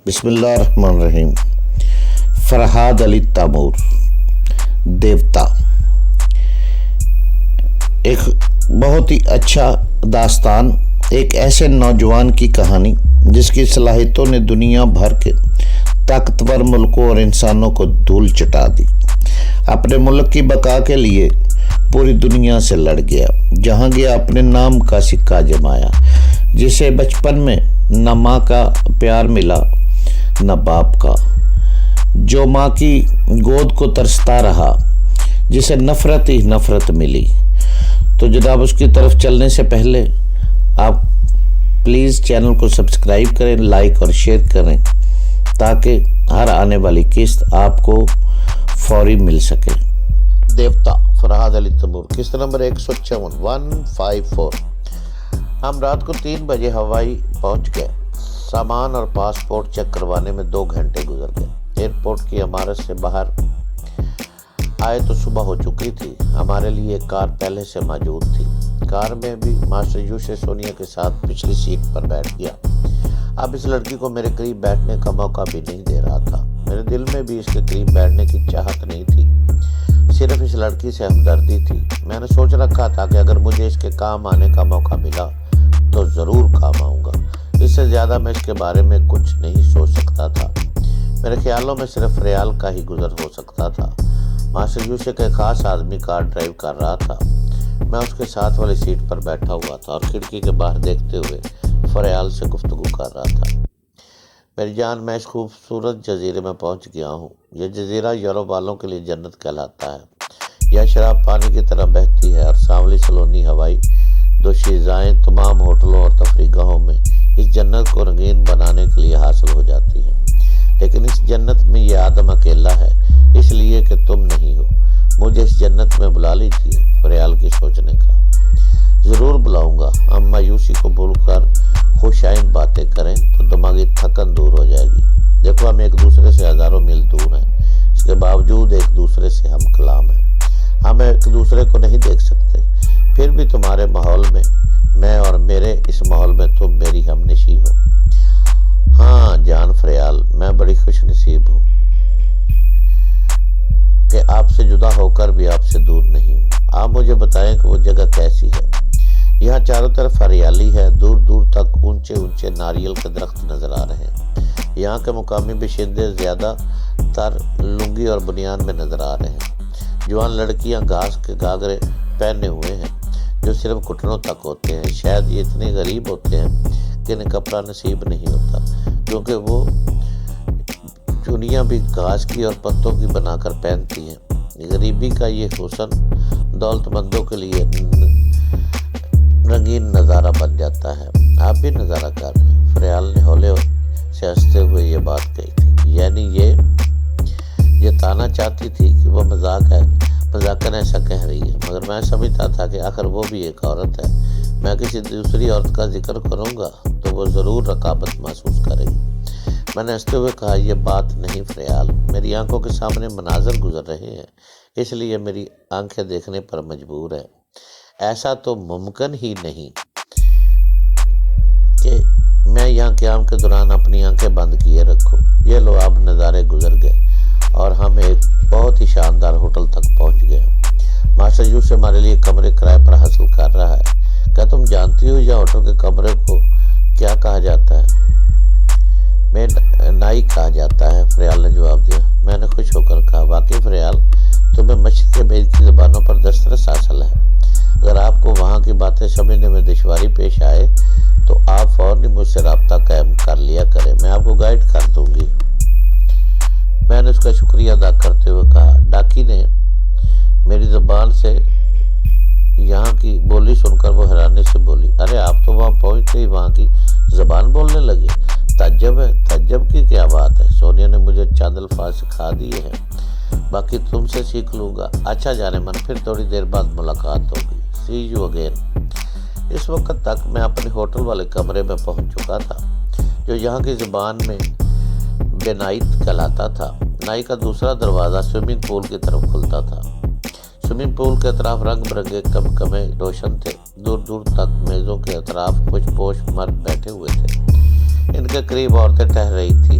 بسم اللہ الرحمن الرحیم۔ فرحاد علی تیمور، دیوتا، ایک بہت ہی اچھا داستان، ایک ایسے نوجوان کی کہانی جس کی صلاحیتوں نے دنیا بھر کے طاقتور ملکوں اور انسانوں کو دھول چٹا دی۔ اپنے ملک کی بقا کے لیے پوری دنیا سے لڑ گیا، جہاں گیا اپنے نام کا سکہ جمایا۔ جسے بچپن میں نہ ماں کا پیار ملا نہ باپ کا، جو ماں کی گود کو ترستا رہا، جسے نفرت ہی نفرت ملی۔ تو جناب اس کی طرف چلنے سے پہلے آپ پلیز چینل کو سبسکرائب کریں، لائک اور شیئر کریں تاکہ ہر آنے والی قسط آپ کو فوری مل سکے۔ دیوتا فرحاد علی تیمور، قسط نمبر 154 ہم رات کو 3 بجے ہوائی پہنچ گئے۔ سامان اور پاسپورٹ چیک کروانے میں 2 گھنٹے گزر گئے۔ ایئرپورٹ کی عمارت سے باہر آئے تو صبح ہو چکی تھی۔ ہمارے لیے ایک کار پہلے سے موجود تھی۔ کار میں بھی ماسٹر یوسف سونیا کے ساتھ پچھلی سیٹ پر بیٹھ گیا۔ اب اس لڑکی کو میرے قریب بیٹھنے کا موقع بھی نہیں دے رہا تھا۔ میرے دل میں بھی اس کے قریب بیٹھنے کی چاہت نہیں تھی، صرف اس لڑکی سے ہمدردی تھی۔ میں نے سوچ رکھا تھا کہ اگر مجھے اس کے کام آنے کا موقع ملا تو ضرور کام آؤں گا۔ اس سے زیادہ میں اس کے بارے میں کچھ نہیں سوچ سکتا تھا۔ میرے خیالوں میں صرف ریال کا ہی گزر ہو سکتا تھا۔ ماسٹر یوسف کا خاص آدمی کار ڈرائیو کر رہا تھا۔ میں اس کے ساتھ والی سیٹ پر بیٹھا ہوا تھا اور کھڑکی کے باہر دیکھتے ہوئے فریال سے گفتگو کر رہا تھا۔ میری جان، میں اس خوبصورت جزیرے میں پہنچ گیا ہوں۔ یہ جزیرہ یورپ والوں کے لیے جنت کہلاتا ہے۔ یہ شراب پانی کی طرح بہتی ہے اور سانولی سلونی ہوائی دوشیزائیں تمام ہوٹلوں اور تفریح گاہوں میں اس جنت کو رنگین بنانے کے لیے حاصل ہو جاتی ہیں۔ لیکن اس جنت میں یہ آدم اکیلا ہے، اس لیے کہ تم نہیں ہو۔ مجھے اس جنت میں بلا لیجیے۔ فریال کی سوچنے کا۔ ضرور بلاؤں گا۔ ہم مایوسی کو بھول کر خوش آئند باتیں کریں تو دماغی تھکن دور ہو جائے گی۔ دیکھو، ہم ایک دوسرے سے ہزاروں میل دور ہیں، اس کے باوجود ایک دوسرے سے ہم کلام ہیں۔ ہم ایک دوسرے کو نہیں دیکھ سکتے، پھر بھی تمہارے ماحول میں میں اور میرے اس ماحول میں تم میری ہم نشیں ہو۔ ہاں جان فریال، میں بڑی خوش نصیب ہوں کہ آپ سے جدا ہو کر بھی آپ سے دور نہیں ہوں۔ آپ مجھے بتائیں کہ وہ جگہ کیسی ہے؟ یہاں چاروں طرف ہریالی ہے، دور دور تک اونچے اونچے ناریل کے درخت نظر آ رہے ہیں۔ یہاں کے مقامی باشندے زیادہ تر لنگی اور بنیان میں نظر آ رہے ہیں۔ جوان لڑکیاں گھاس کے گھاگرے پہنے ہوئے ہیں جو صرف گھٹنوں تک ہوتے ہیں۔ شاید یہ اتنے غریب ہوتے ہیں کہ انہیں کپڑا نصیب نہیں ہوتا، کیونکہ وہ چنیاں بھی گھاس کی اور پتوں کی بنا کر پہنتی ہیں۔ غریبی کا یہ حسن دولت مندوں کے لیے رنگین نظارہ بن جاتا ہے۔ آپ بھی نظارہ کر رہے ہیں؟ فریال نے ہولے سے ہنستے ہوئے یہ بات کہی تھی۔ یعنی یہ تانا چاہتی تھی کہ وہ مذاکراً ایسا کہہ رہی ہے، مگر میں سمجھتا تھا کہ آخر وہ بھی ایک عورت ہے۔ میں کسی دوسری عورت کا ذکر کروں گا تو وہ ضرور رقابت محسوس کرے گی۔ میں نے ہنستے ہوئے کہا، یہ بات نہیں فریال، میری آنکھوں کے سامنے مناظر گزر رہے ہیں، اس لیے میری آنکھیں دیکھنے پر مجبور ہے۔ ایسا تو ممکن ہی نہیں کہ میں یہاں قیام کے دوران اپنی آنکھیں بند کیے رکھوں۔ یہ لو، اب نظارے گزر گئے اور ہم ایک بہت ہی شاندار ہوٹل تک پہنچ گئے۔ ماسٹر یوسف ہمارے لیے کمرے کرائے پر حاصل کر رہا ہے۔ کیا تم جانتی ہو یہ ہوٹل کے کمرے کو کیا کہا جاتا ہے؟ میں نائی کہا جاتا ہے، فریال نے جواب دیا۔ میں نے خوش ہو کر کہا، واقعی فریال، تمہیں مشرق بھید کی زبانوں پر دسترس حاصل ہے۔ اگر آپ کو وہاں کی باتیں سمجھنے میں دشواری پیش آئے تو آپ فوراً مجھ سے رابطہ قائم کر لیا کریں، میں آپ کو گائیڈ کر دوں گی۔ میں نے اس کا شکریہ ادا کرتے ہوئے کہا۔ ڈاکی نے میری زبان سے یہاں کی بولی سن کر وہ حیرانی سے بولی، ارے آپ تو وہاں پہنچتے ہی وہاں کی زبان بولنے لگے؟ تعجب ہے، تعجب کی کیا بات ہے؟ سونیا نے مجھے چند الفاظ سکھا دیے ہیں، باقی تم سے سیکھ لوں گا۔ اچھا جانے من، پھر تھوڑی دیر بعد ملاقات ہوگی۔ سی یو اگین۔ اس وقت تک میں اپنے ہوٹل والے کمرے میں پہنچ چکا تھا، جو یہاں کی زبان میں بے نائت کہلاتا تھا۔ نائی کا دوسرا دروازہ سوئمنگ پول کی طرف کھلتا تھا۔ سوئمنگ پول کے اطراف رنگ برنگے کمکمے روشن تھے۔ دور دور تک میزوں کے اطراف کچھ پوش مرد بیٹھے ہوئے تھے۔ ان کے قریب عورتیں ٹہر رہی تھیں۔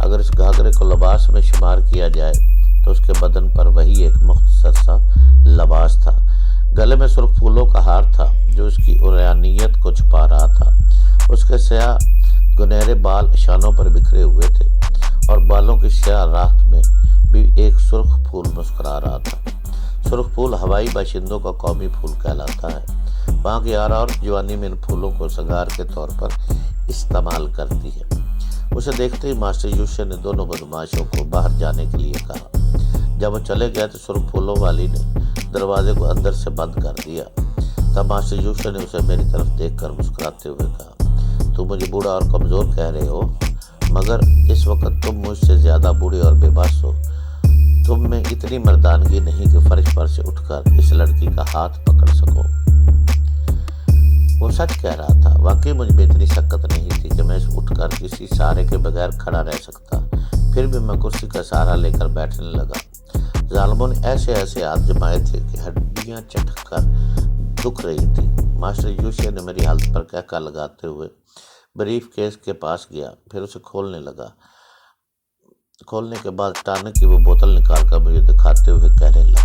اگر اس گھاگرے کو لباس میں شمار کیا جائے تو اس کے بدن پر وہی ایک مختصر سا لباس تھا۔ گلے میں سرخ پھولوں کا ہار تھا جو اس کی عریانیت کو چھپا رہا تھا۔ اس کے سیاہ گنہرے بال شانوں پر بکھرے ہوئے تھے اور بالوں کی سیاہ راکھ میں بھی ایک سرخ پھول مسکرا رہا تھا۔ سرخ پھول ہوائی باشندوں کا قومی پھول کہلاتا ہے۔ وہاں کی آرا جوانی میں ان پھولوں کو سگار کے طور پر استعمال کرتی ہے۔ اسے دیکھتے ہی ماسٹر یوشیا نے دونوں بدماشوں کو باہر جانے کے لیے کہا۔ جب وہ چلے گئے تو سرخ پھولوں والی نے دروازے کو اندر سے بند کر دیا۔ تب ماسٹر یوشیا نے اسے میری طرف دیکھ کر مسکراتے ہوئے کہا، تم مجھے بوڑھا اور کمزور کہہ رہے ہو، مگر اس وقت تم مجھ سے زیادہ بوڑھے اور بے بس ہو۔ تم میں اتنی مردانگی نہیں کہ فرش پر سے اٹھ کر اس لڑکی کا ہاتھ پکڑ سکو۔ وہ سچ کہہ رہا تھا۔ واقعی مجھ میں اتنی سکت نہیں تھی کہ میں اٹھ کر کسی سہارے کے بغیر کھڑا رہ سکتا۔ پھر بھی میں کرسی کا سہارا لے کر بیٹھنے لگا۔ ظالموں نے ایسے ہاتھ جمائے تھے کہ ہڈیاں چٹک کر دکھ رہی تھی۔ ماسٹر یوشیا نے میری حالت پر کہکا لگاتے ہوئے بریف کیس کے پاس گیا، پھر اسے کھولنے لگا۔ کھولنے کے بعد ٹانک کی وہ بوتل نکال کر مجھے دکھاتے ہوئے کہنے لگا،